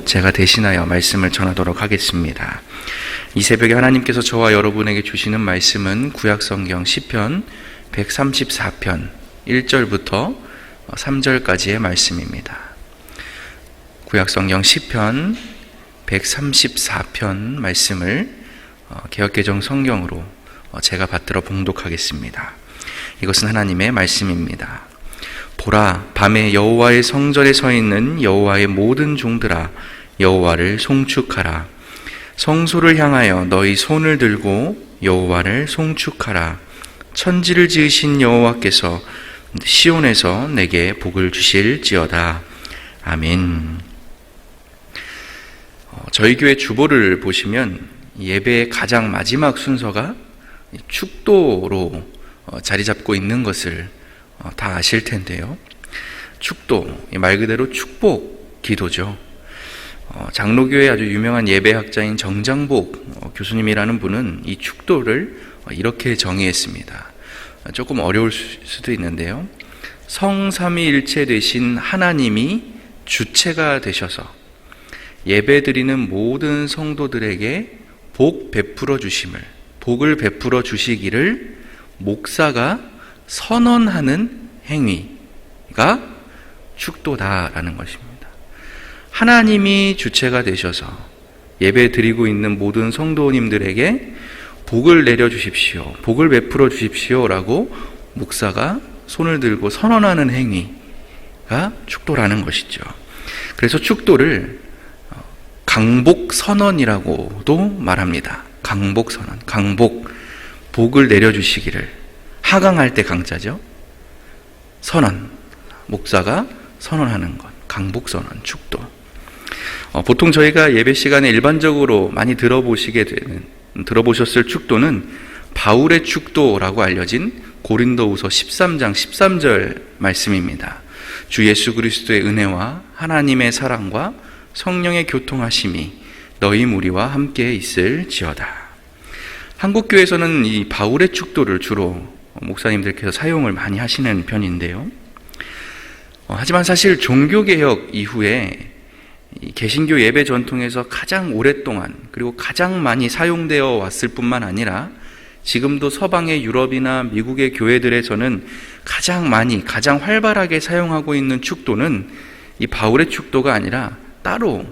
제가 대신하여 말씀을 전하도록 하겠습니다. 이 새벽에 하나님께서 저와 여러분에게 주시는 말씀은 구약성경 시편 134편 1절부터 3절까지의 말씀입니다. 구약성경 시편 134편 말씀을 개역개정 성경으로 제가 받들어 봉독하겠습니다. 이것은 하나님의 말씀입니다. 보라, 밤에 여호와의 성전에 서 있는 여호와의 모든 종들아, 여호와를 송축하라. 성소를 향하여 너희 손을 들고 여호와를 송축하라. 천지를 지으신 여호와께서 시온에서 내게 복을 주실지어다. 아멘. 저희 교회 주보를 보시면 예배의 가장 마지막 순서가 축도로 자리 잡고 있는 것을 다 아실 텐데요. 축도, 말 그대로 축복 기도죠. 장로교의 아주 유명한 예배학자인 정장복 교수님이라는 분은 이 축도를 이렇게 정의했습니다. 조금 어려울 수도 있는데요. 성삼위일체 되신 하나님이 주체가 되셔서 예배드리는 모든 성도들에게 복을 베풀어 주시기를 목사가 선언하는 행위가 축도다라는 것입니다. 하나님이 주체가 되셔서 예배 드리고 있는 모든 성도님들에게 복을 내려주십시오, 복을 베풀어 주십시오라고 목사가 손을 들고 선언하는 행위가 축도라는 것이죠. 그래서 축도를 강복선언이라고도 말합니다. 강복선언, 강복, 복을 내려주시기를, 하강할 때 강자죠. 선언, 목사가 선언하는 것, 강복선언, 축도. 보통 저희가 예배 시간에 일반적으로 많이 들어보셨을 축도는 바울의 축도라고 알려진 고린도후서 13장 13절 말씀입니다. 주 예수 그리스도의 은혜와 하나님의 사랑과 성령의 교통하심이 너희 무리와 함께 있을지어다. 한국교회에서는 이 바울의 축도를 주로 목사님들께서 사용을 많이 하시는 편인데요. 하지만 사실 종교개혁 이후에 개신교 예배 전통에서 가장 오랫동안 그리고 가장 많이 사용되어 왔을 뿐만 아니라 지금도 서방의 유럽이나 미국의 교회들에서는 가장 활발하게 사용하고 있는 축도는 이 바울의 축도가 아니라 따로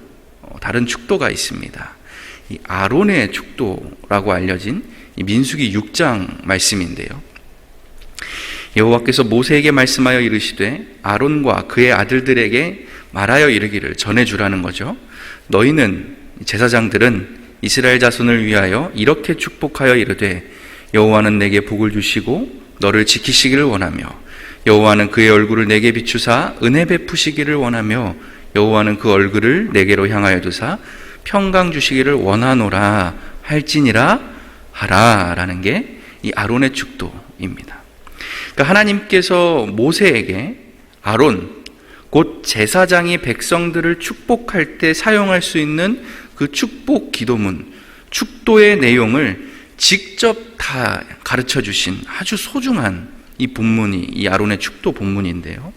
다른 축도가 있습니다. 이 아론의 축도라고 알려진 이 민수기 6장 말씀인데요. 여호와께서 모세에게 말씀하여 이르시되 아론과 그의 아들들에게 말하여 이르기를 전해주라는 거죠. 너희는, 제사장들은 이스라엘 자손을 위하여 이렇게 축복하여 이르되 여호와는 내게 복을 주시고 너를 지키시기를 원하며 여호와는 그의 얼굴을 내게 비추사 은혜 베푸시기를 원하며 여호와는 그 얼굴을 내게로 향하여 두사 평강 주시기를 원하노라 할지니라 하라 라는 게 이 아론의 축도입니다. 그러니까 하나님께서 모세에게 아론, 곧 제사장이 백성들을 축복할 때 사용할 수 있는 그 축복 기도문, 축도의 내용을 직접 다 가르쳐 주신 아주 소중한 이 본문이 이 아론의 축도 본문인데요.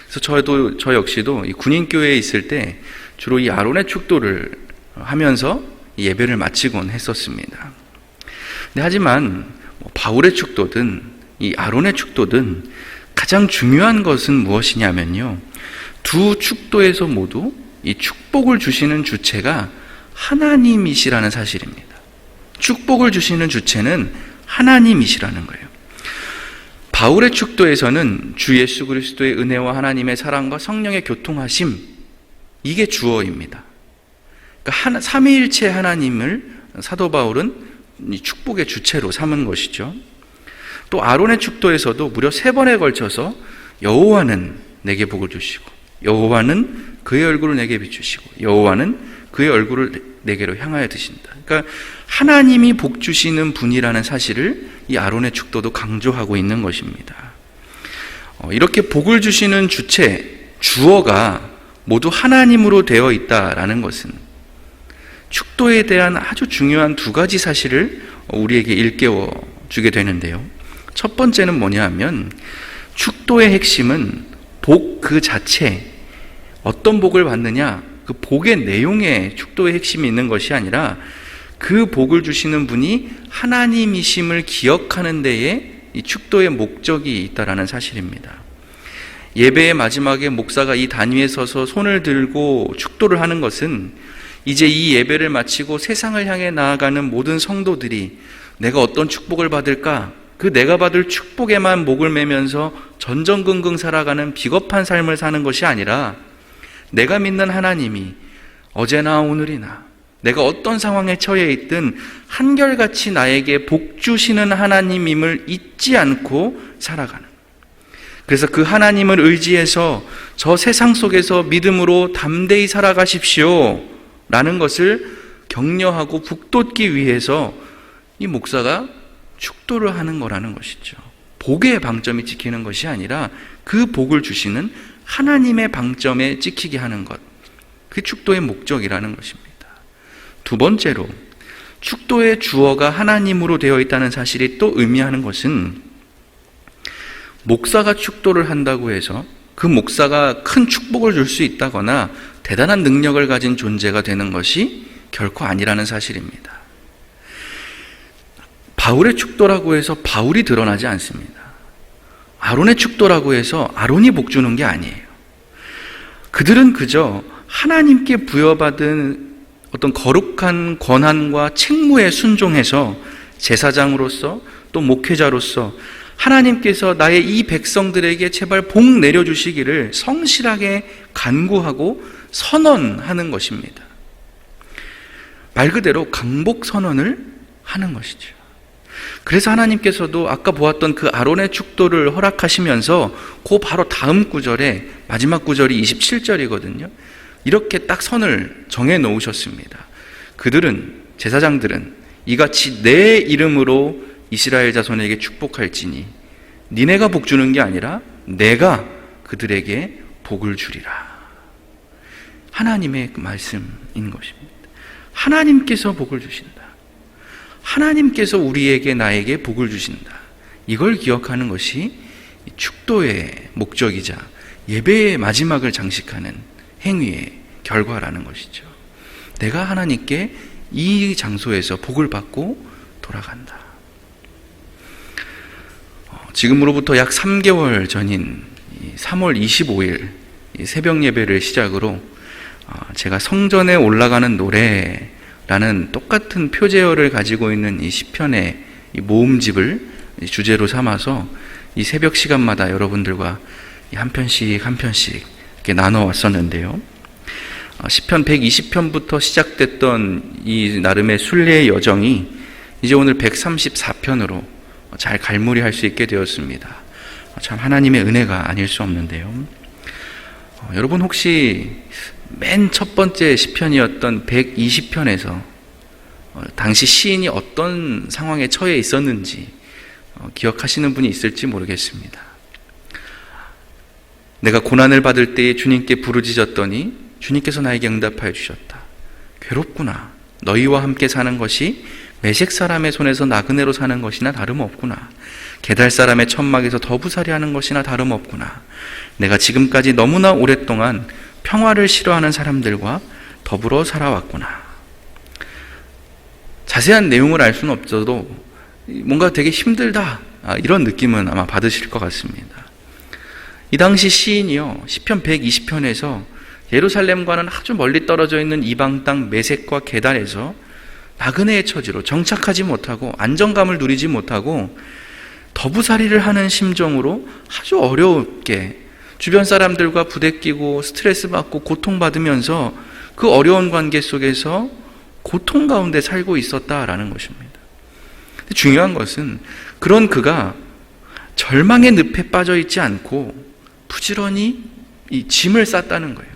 그래서 저 역시도 이 군인교회에 있을 때 주로 이 아론의 축도를 하면서 예배를 마치곤 했었습니다. 하지만 바울의 축도든 이 아론의 축도든 가장 중요한 것은 무엇이냐면요, 두 축도에서 모두 이 축복을 주시는 주체가 하나님이시라는 사실입니다. 축복을 주시는 주체는 하나님이시라는 거예요. 바울의 축도에서는 주 예수 그리스도의 은혜와 하나님의 사랑과 성령의 교통하심, 이게 주어입니다. 그러니까 삼위일체 하나님을 사도 바울은 이 축복의 주체로 삼은 것이죠. 또 아론의 축도에서도 무려 3번에 걸쳐서 여호와는 내게 복을 주시고 여호와는 그의 얼굴을 내게 비추시고 여호와는 그의 얼굴을 내게로 향하여 드신다. 그러니까 하나님이 복 주시는 분이라는 사실을 이 아론의 축도도 강조하고 있는 것입니다. 이렇게 복을 주시는 주체, 주어가 모두 하나님으로 되어 있다라는 것은 축도에 대한 아주 중요한 2가지 사실을 우리에게 일깨워 주게 되는데요. 첫 번째는 뭐냐 하면 축도의 핵심은 복 그 자체, 어떤 복을 받느냐, 그 그 복의 내용에 축도의 핵심이 있는 것이 아니라 그 복을 주시는 분이 하나님이심을 기억하는 데에 이 축도의 목적이 있다라는 사실입니다. 예배의 마지막에 목사가 이 단위에 서서 손을 들고 축도를 하는 것은 이제 이 예배를 마치고 세상을 향해 나아가는 모든 성도들이 내가 어떤 축복을 받을까? 그 내가 받을 축복에만 목을 매면서 전전긍긍 살아가는 비겁한 삶을 사는 것이 아니라 내가 믿는 하나님이 어제나 오늘이나 내가 어떤 상황에 처해 있든 한결같이 나에게 복 주시는 하나님임을 잊지 않고 살아가는, 그래서 그 하나님을 의지해서 저 세상 속에서 믿음으로 담대히 살아가십시오 라는 것을 격려하고 북돋기 위해서 이 목사가 축도를 하는 거라는 것이죠. 복의 방점이 찍히는 것이 아니라 그 복을 주시는 하나님의 방점에 찍히게 하는 것, 그 축도의 목적이라는 것입니다. 두 번째로, 축도의 주어가 하나님으로 되어 있다는 사실이 또 의미하는 것은 목사가 축도를 한다고 해서 그 목사가 큰 축복을 줄 수 있다거나 대단한 능력을 가진 존재가 되는 것이 결코 아니라는 사실입니다. 바울의 축도라고 해서 바울이 드러나지 않습니다. 아론의 축도라고 해서 아론이 복 주는 게 아니에요. 그들은 그저 하나님께 부여받은 어떤 거룩한 권한과 책무에 순종해서 제사장으로서 또 목회자로서 하나님께서 나의 이 백성들에게 제발 복 내려주시기를 성실하게 간구하고 선언하는 것입니다. 말 그대로 강복 선언을 하는 것이죠. 그래서 하나님께서도 아까 보았던 그 아론의 축도를 허락하시면서 그 바로 다음 구절에, 마지막 구절이 27절이거든요. 이렇게 딱 선을 정해 놓으셨습니다. 그들은, 제사장들은 이같이 내 이름으로 이스라엘 자손에게 축복할지니 니네가 복 주는 게 아니라 내가 그들에게 복을 주리라. 하나님의 말씀인 것입니다. 하나님께서 복을 주신다. 하나님께서 우리에게, 나에게 복을 주신다. 이걸 기억하는 것이 축도의 목적이자 예배의 마지막을 장식하는 행위의 결과라는 것이죠. 내가 하나님께 이 장소에서 복을 받고 돌아간다. 지금으로부터 약 3개월 전인 3월 25일 새벽 예배를 시작으로 제가 성전에 올라가는 노래라는 똑같은 표제어를 가지고 있는 이 시편의 이 모음집을 주제로 삼아서 이 새벽 시간마다 여러분들과 한 편씩 한 편씩 이렇게 나눠 왔었는데요. 시편 120편부터 시작됐던 이 나름의 순례의 여정이 이제 오늘 134편으로 잘 갈무리할 수 있게 되었습니다. 참 하나님의 은혜가 아닐 수 없는데요. 여러분 혹시 맨 첫 번째 시편이었던 120편에서 당시 시인이 어떤 상황에 처해 있었는지 기억하시는 분이 있을지 모르겠습니다. 내가 고난을 받을 때에 주님께 부르짖었더니 주님께서 나에게 응답하여 주셨다. 괴롭구나. 너희와 함께 사는 것이 메섹 사람의 손에서 나그네로 사는 것이나 다름없구나. 게달 사람의 천막에서 더부살이 하는 것이나 다름없구나. 내가 지금까지 너무나 오랫동안 평화를 싫어하는 사람들과 더불어 살아왔구나. 자세한 내용을 알 수는 없어도 뭔가 되게 힘들다, 이런 느낌은 아마 받으실 것 같습니다. 이 당시 시인이요, 시편 120편에서 예루살렘과는 아주 멀리 떨어져 있는 이방 땅 메섹과 게달에서 나그네의 처지로 정착하지 못하고 안정감을 누리지 못하고 더부살이를 하는 심정으로 아주 어렵게 주변 사람들과 부대끼고 스트레스 받고 고통받으면서 그 어려운 관계 속에서 고통 가운데 살고 있었다라는 것입니다. 중요한 것은 그런 그가 절망의 늪에 빠져 있지 않고 부지런히 이 짐을 쌌다는 거예요.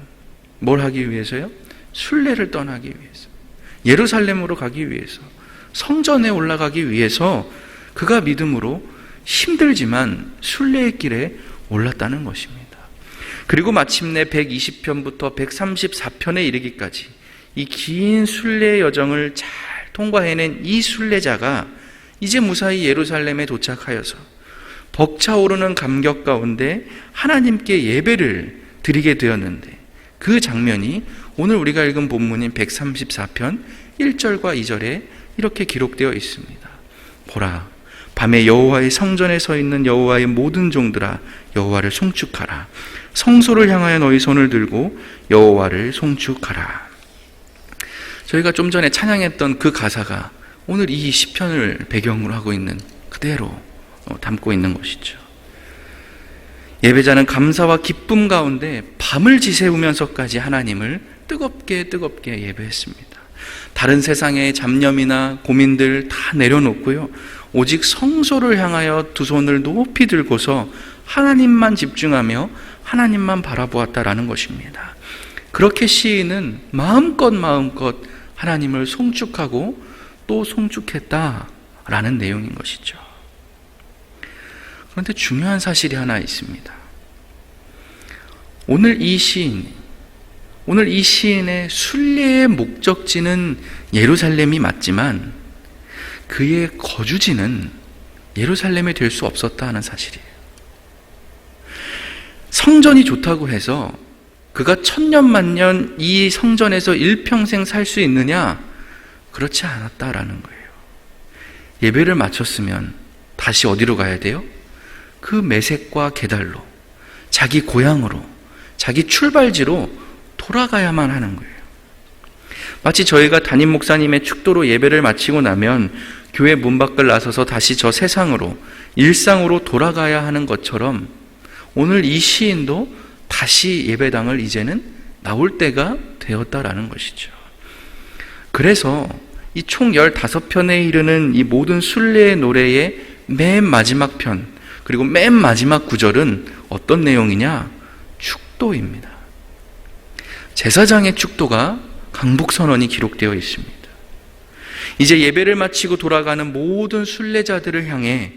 뭘 하기 위해서요? 순례를 떠나기 위해서, 예루살렘으로 가기 위해서, 성전에 올라가기 위해서 그가 믿음으로 힘들지만 순례의 길에 올랐다는 것입니다. 그리고 마침내 120편부터 134편에 이르기까지 이 긴 순례의 여정을 잘 통과해낸 이 순례자가 이제 무사히 예루살렘에 도착하여서 벅차오르는 감격 가운데 하나님께 예배를 드리게 되었는데 그 장면이 오늘 우리가 읽은 본문인 134편 1절과 2절에 이렇게 기록되어 있습니다. 보라, 밤에 여호와의 성전에 서 있는 여호와의 모든 종들아, 여호와를 송축하라. 성소를 향하여 너희 손을 들고 여호와를 송축하라. 저희가 좀 전에 찬양했던 그 가사가 오늘 이 시편을 배경으로 하고 있는 그대로 담고 있는 것이죠. 예배자는 감사와 기쁨 가운데 밤을 지새우면서까지 하나님을 뜨겁게 예배했습니다. 다른 세상의 잡념이나 고민들 다 내려놓고요, 오직 성소를 향하여 두 손을 높이 들고서 하나님만 집중하며 하나님만 바라보았다라는 것입니다. 그렇게 시인은 마음껏 하나님을 송축하고 또 송축했다라는 내용인 것이죠. 그런데 중요한 사실이 하나 있습니다. 오늘 이 시인의 순례의 목적지는 예루살렘이 맞지만 그의 거주지는 예루살렘이 될 수 없었다 하는 사실이에요. 성전이 좋다고 해서 그가 천년만년 이 성전에서 일평생 살 수 있느냐? 그렇지 않았다라는 거예요. 예배를 마쳤으면 다시 어디로 가야 돼요? 그 메섹과 게달로, 자기 고향으로, 자기 출발지로 돌아가야만 하는 거예요. 마치 저희가 담임 목사님의 축도로 예배를 마치고 나면 교회 문 밖을 나서서 다시 저 세상으로, 일상으로 돌아가야 하는 것처럼 오늘 이 시인도 다시 예배당을 이제는 나올 때가 되었다라는 것이죠. 그래서 이 총 15편에 이르는 이 모든 순례의 노래의 맨 마지막 편, 그리고 맨 마지막 구절은 어떤 내용이냐? 축도입니다. 제사장의 축도가 강복선언이 기록되어 있습니다. 이제 예배를 마치고 돌아가는 모든 순례자들을 향해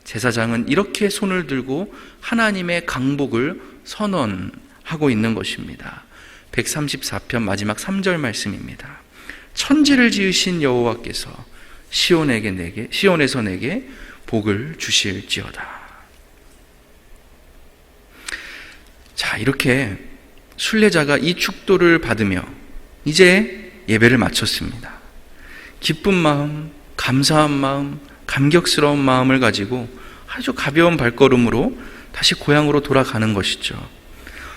제사장은 이렇게 손을 들고 하나님의 강복을 선언하고 있는 것입니다. 134편 마지막 3절 말씀입니다. 천지를 지으신 여호와께서 시온에서 내게 복을 주실지어다. 자, 이렇게 순례자가 이 축도를 받으며 이제 예배를 마쳤습니다. 기쁜 마음, 감사한 마음, 감격스러운 마음을 가지고 아주 가벼운 발걸음으로 다시 고향으로 돌아가는 것이죠.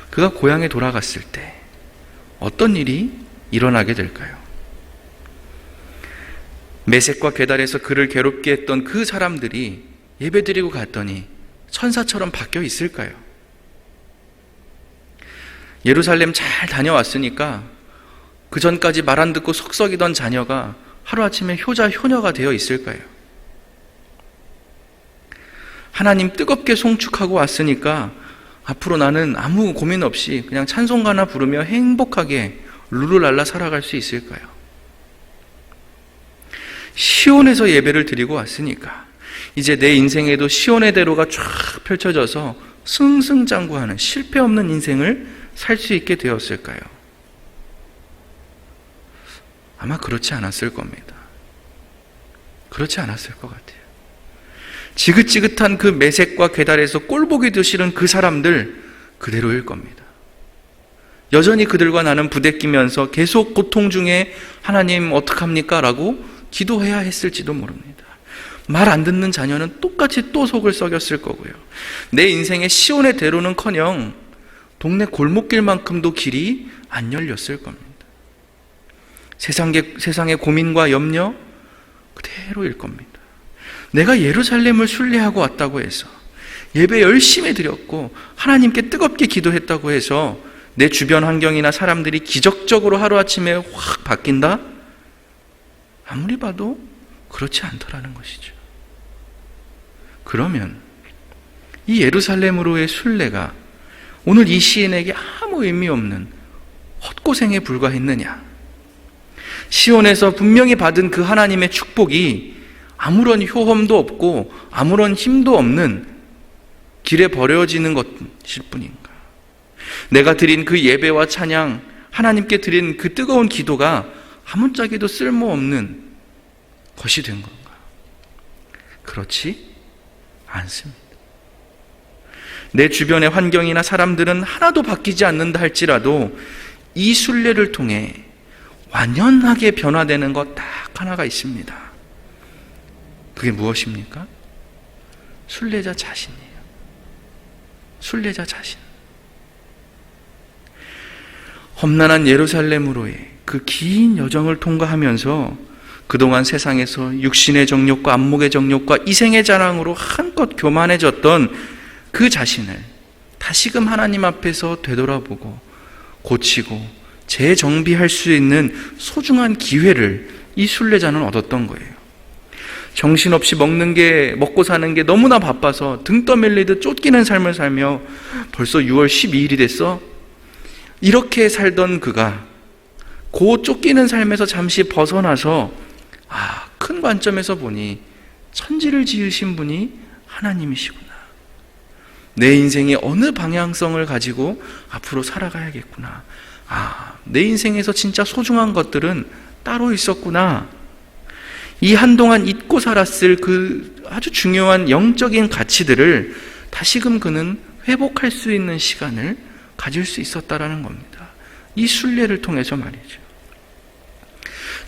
그가 고향에 돌아갔을 때 어떤 일이 일어나게 될까요? 메섹과 게달에서 그를 괴롭게 했던 그 사람들이 예배드리고 갔더니 천사처럼 바뀌어 있을까요? 예루살렘 잘 다녀왔으니까 그 전까지 말 안 듣고 속썩이던 자녀가 하루아침에 효자, 효녀가 되어 있을까요? 하나님 뜨겁게 송축하고 왔으니까 앞으로 나는 아무 고민 없이 그냥 찬송가나 부르며 행복하게 룰루랄라 살아갈 수 있을까요? 시온에서 예배를 드리고 왔으니까 이제 내 인생에도 시온의 대로가 쫙 펼쳐져서 승승장구하는 실패 없는 인생을 살 수 있게 되었을까요? 아마 그렇지 않았을 겁니다. 그렇지 않았을 것 같아요. 지긋지긋한 그 메섹과 게달에서 꼴보기도 싫은 그 사람들 그대로일 겁니다. 여전히 그들과 나는 부대끼면서 계속 고통 중에 하나님 어떡합니까? 라고 기도해야 했을지도 모릅니다. 말 안 듣는 자녀는 똑같이 또 속을 썩였을 거고요. 내 인생의 시온의 대로는커녕 동네 골목길만큼도 길이 안 열렸을 겁니다. 세상의 고민과 염려 그대로일 겁니다. 내가 예루살렘을 순례하고 왔다고 해서 예배 열심히 드렸고 하나님께 뜨겁게 기도했다고 해서 내 주변 환경이나 사람들이 기적적으로 하루아침에 확 바뀐다? 아무리 봐도 그렇지 않더라는 것이죠. 그러면 이 예루살렘으로의 순례가 오늘 이 시인에게 아무 의미 없는 헛고생에 불과했느냐? 시온에서 분명히 받은 그 하나님의 축복이 아무런 효험도 없고 아무런 힘도 없는 길에 버려지는 것일 뿐인가? 내가 드린 그 예배와 찬양, 하나님께 드린 그 뜨거운 기도가 아무짝에도 쓸모없는 것이 된 건가? 그렇지 않습니다. 내 주변의 환경이나 사람들은 하나도 바뀌지 않는다 할지라도 이 순례를 통해 완연하게 변화되는 것 딱 하나가 있습니다. 그게 무엇입니까? 순례자 자신이에요. 순례자 자신. 험난한 예루살렘으로의 그 긴 여정을 통과하면서 그동안 세상에서 육신의 정욕과 안목의 정욕과 이생의 자랑으로 한껏 교만해졌던 그 자신을 다시금 하나님 앞에서 되돌아보고 고치고 재정비할 수 있는 소중한 기회를 이 순례자는 얻었던 거예요. 정신없이 먹고 사는 게 너무나 바빠서 등 떠밀리듯 쫓기는 삶을 살며 벌써 6월 12일이 됐어? 이렇게 살던 그가 그 쫓기는 삶에서 잠시 벗어나서 큰 관점에서 보니 천지를 지으신 분이 하나님이시구나. 내 인생이 어느 방향성을 가지고 앞으로 살아가야겠구나. 내 인생에서 진짜 소중한 것들은 따로 있었구나. 이 한동안 잊고 살았을 그 아주 중요한 영적인 가치들을 다시금 그는 회복할 수 있는 시간을 가질 수 있었다라는 겁니다. 이 순례를 통해서 말이죠.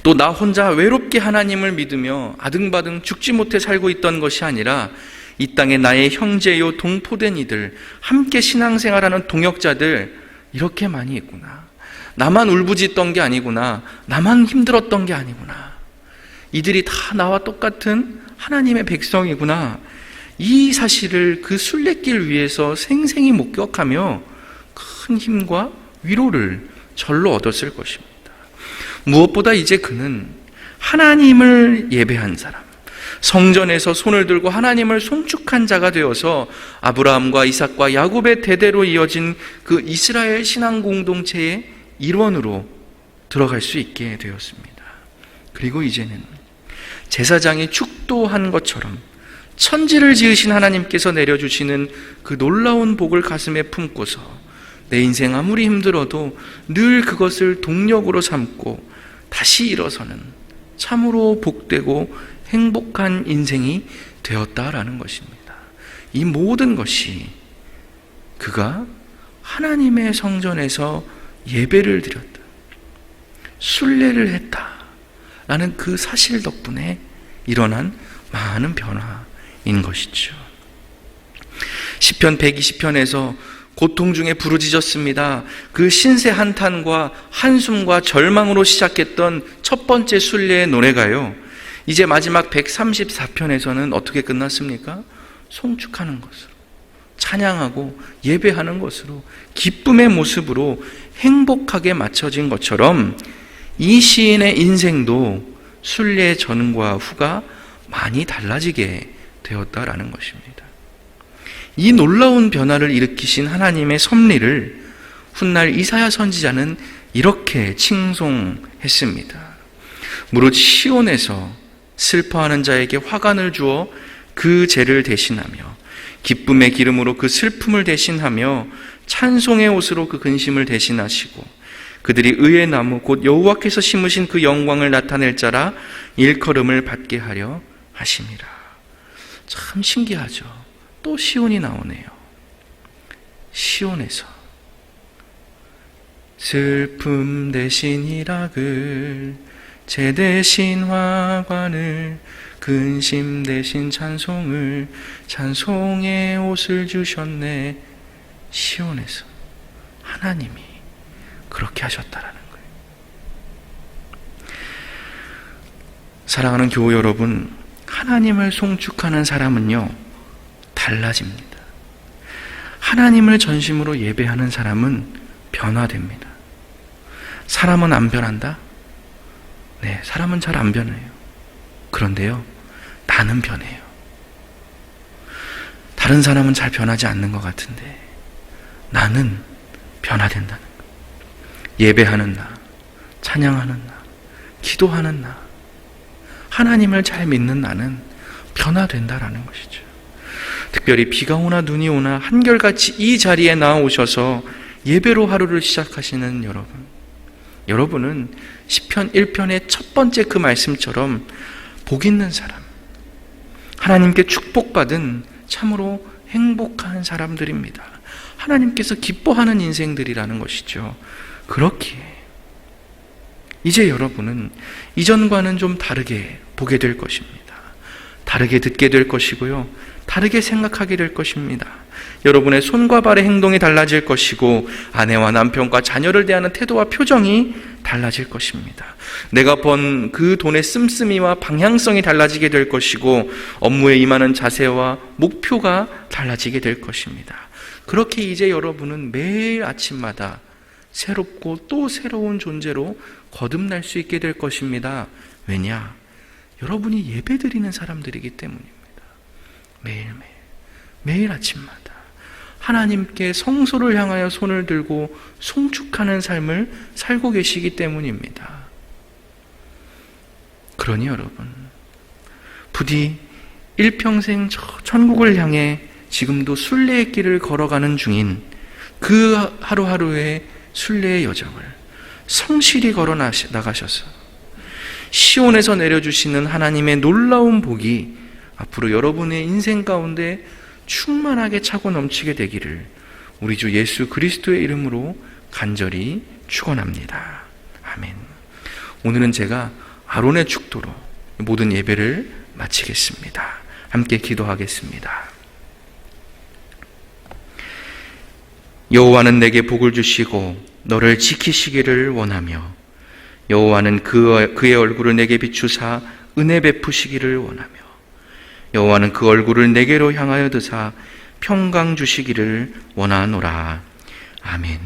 또 나 혼자 외롭게 하나님을 믿으며 아등바등 죽지 못해 살고 있던 것이 아니라 이 땅에 나의 형제요 동포된 이들, 함께 신앙생활하는 동역자들 이렇게 많이 있구나. 나만 울부짖던 게 아니구나. 나만 힘들었던 게 아니구나. 이들이 다 나와 똑같은 하나님의 백성이구나. 이 사실을 그 순례길 위에서 생생히 목격하며 큰 힘과 위로를 절로 얻었을 것입니다. 무엇보다 이제 그는 하나님을 예배한 사람, 성전에서 손을 들고 하나님을 송축한 자가 되어서 아브라함과 이삭과 야곱의 대대로 이어진 그 이스라엘 신앙 공동체의 일원으로 들어갈 수 있게 되었습니다. 그리고 이제는 제사장이 축도한 것처럼 천지를 지으신 하나님께서 내려주시는 그 놀라운 복을 가슴에 품고서 내 인생 아무리 힘들어도 늘 그것을 동력으로 삼고 다시 일어서는 참으로 복되고 행복한 인생이 되었다라는 것입니다. 이 모든 것이 그가 하나님의 성전에서 예배를 드렸다, 순례를 했다라는 그 사실 덕분에 일어난 많은 변화인 것이죠. 시편 120편에서 고통 중에 부르짖었습니다. 그 신세 한탄과 한숨과 절망으로 시작했던 첫 번째 순례의 노래가요, 이제 마지막 134편에서는 어떻게 끝났습니까? 송축하는 것으로, 찬양하고 예배하는 것으로, 기쁨의 모습으로 행복하게 맞춰진 것처럼 이 시인의 인생도 순례 전과 후가 많이 달라지게 되었다라는 것입니다. 이 놀라운 변화를 일으키신 하나님의 섭리를 훗날 이사야 선지자는 이렇게 칭송했습니다. 무릇 시온에서 슬퍼하는 자에게 화관을 주어 그 죄를 대신하며 기쁨의 기름으로 그 슬픔을 대신하며 찬송의 옷으로 그 근심을 대신하시고 그들이 의의 나무 곧 여호와께서 심으신 그 영광을 나타낼 자라 일컬음을 받게 하려 하심이라. 참 신기하죠. 또 시온이 나오네요. 시온에서 슬픔 대신 희락을, 죄 대신 화관을, 근심 대신 찬송을, 찬송의 옷을 주셨네. 시온에서 하나님이 그렇게 하셨다라는 거예요. 사랑하는 교우 여러분, 하나님을 송축하는 사람은요 달라집니다. 하나님을 전심으로 예배하는 사람은 변화됩니다. 사람은 안 변한다? 네, 사람은 잘 안 변해요. 그런데요, 나는 변해요. 다른 사람은 잘 변하지 않는 것 같은데 나는 변화된다는 거예요. 예배하는 나, 찬양하는 나, 기도하는 나, 하나님을 잘 믿는 나는 변화된다라는 것이죠. 특별히 비가 오나 눈이 오나 한결같이 이 자리에 나오셔서 예배로 하루를 시작하시는 여러분은 시편 1편의 첫 번째 그 말씀처럼 복 있는 사람, 하나님께 축복받은 참으로 행복한 사람들입니다. 하나님께서 기뻐하는 인생들이라는 것이죠. 그렇기에 이제 여러분은 이전과는 좀 다르게 보게 될 것입니다. 다르게 듣게 될 것이고요. 다르게 생각하게 될 것입니다. 여러분의 손과 발의 행동이 달라질 것이고 아내와 남편과 자녀를 대하는 태도와 표정이 달라질 것입니다. 내가 번 그 돈의 씀씀이와 방향성이 달라지게 될 것이고 업무에 임하는 자세와 목표가 달라지게 될 것입니다. 그렇게 이제 여러분은 매일 아침마다 새롭고 또 새로운 존재로 거듭날 수 있게 될 것입니다. 왜냐? 여러분이 예배드리는 사람들이기 때문입니다. 매일 아침마다 하나님께 성소를 향하여 손을 들고 송축하는 삶을 살고 계시기 때문입니다. 그러니 여러분, 부디 일평생 천국을 향해 지금도 순례의 길을 걸어가는 중인 그 하루하루의 순례의 여정을 성실히 걸어 나가셔서 시온에서 내려주시는 하나님의 놀라운 복이 앞으로 여러분의 인생 가운데 충만하게 차고 넘치게 되기를 우리 주 예수 그리스도의 이름으로 간절히 축원합니다. 아멘. 오늘은 제가 아론의 축도로 모든 예배를 마치겠습니다. 함께 기도하겠습니다. 여호와는 내게 복을 주시고 너를 지키시기를 원하며 여호와는 그의 얼굴을 내게 비추사 은혜 베푸시기를 원하며 여호와는 그 얼굴을 내게로 향하여 드사 평강 주시기를 원하노라. 아멘.